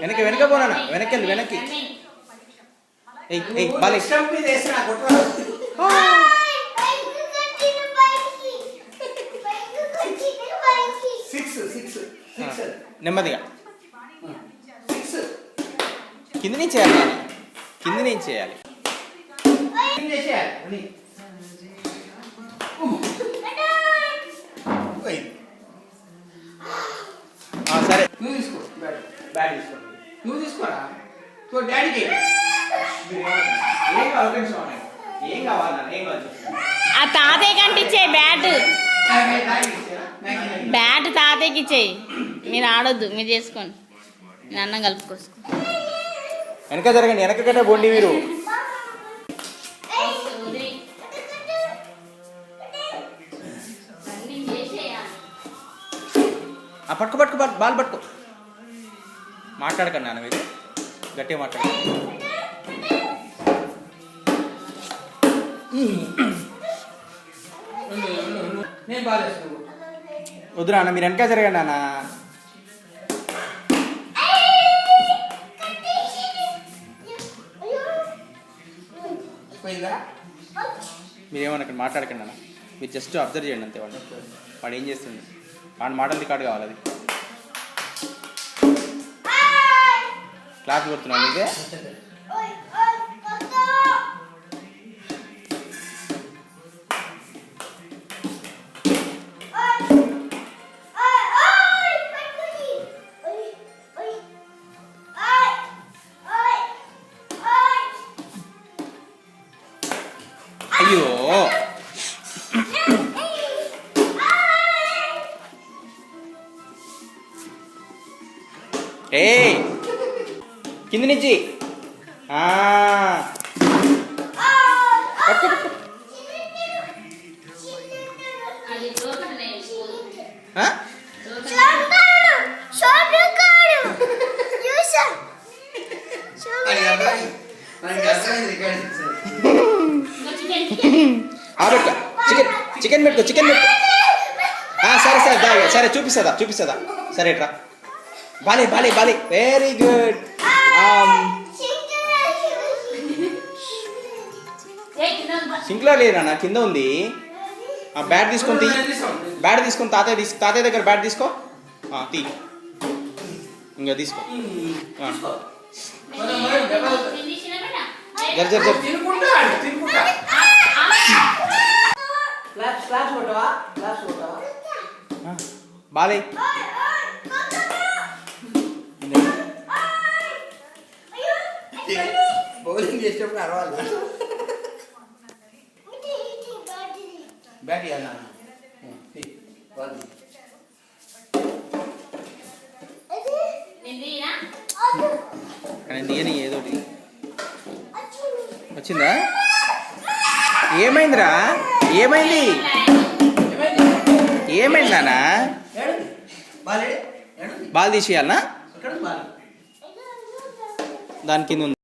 వెనక్కి వెనక పోనా వెనక్కి వెళ్ళి వెనక్కి బాలే నెమ్మదిగా కింద నుంచి చేయాలి కింద నుంచి చేయాలి సరే నువ్వు తీసుకో బ్యాట్ తీసుకో నువ్వు తీసుకోరా డాడీకి ఏం కావాలి ఏం కావాలి ఆ తాతయ్య కంటిచ్చే బ్యాట్ బ్యాట్ తాతయ్యకి ఇచ్చేయి మీరు ఆడొద్దు మీరు చేసుకోండి నేను అన్నం కలుపుకోసుకో వెనక జరగండి వెనక గట్ట బోండి మీరు పట్టుకో పట్టుకో బాల్ పట్టుకో మాట్లాడకండి నాన్న మీరు గట్టిగా మాట్లాడకండి నేను బాగా చేస్తాను వద్దు నాన్న మీరు వెనక జరగండి నాన్న మీరేమన్నా మాట్లాడకండి నాన్న మీరు జస్ట్ అబ్జర్వ్ చేయండి అంతే వాడు ఏం చేస్తుండే వాడి మాటలు రికార్డు కావాలి అది క్లాస్ కొడుతున్నాను ఇదే అయ్యో ఏయ్ కింద నుంచి చికెన్ పెట్టుకో చికెన్ పెట్టుకో సరే సరే సరే చూపిస్తుందా సరే ఎట్రా బాలే బాలే బాలే వెరీ గుడ్ సింక్లో లేదన్నా కింద ఉంది బ్యాట్ తీసుకొని బ్యాట్ తీసుకొని తాతయ్య దగ్గర బ్యాట్ తీసుకో తీ ఇంకా తీసుకో జర జర జర బాలే బౌలింగ్ చేసేటప్పుడు అరవాలి బ్యాట్ ఇవ్వాలి కానీ తీయని ఏదోటి వచ్చిందా ఏమైందిరా ఏమైంది ఏమైంది నాన్న బాల్ తీసేయాలనా దాని కింద ఉంది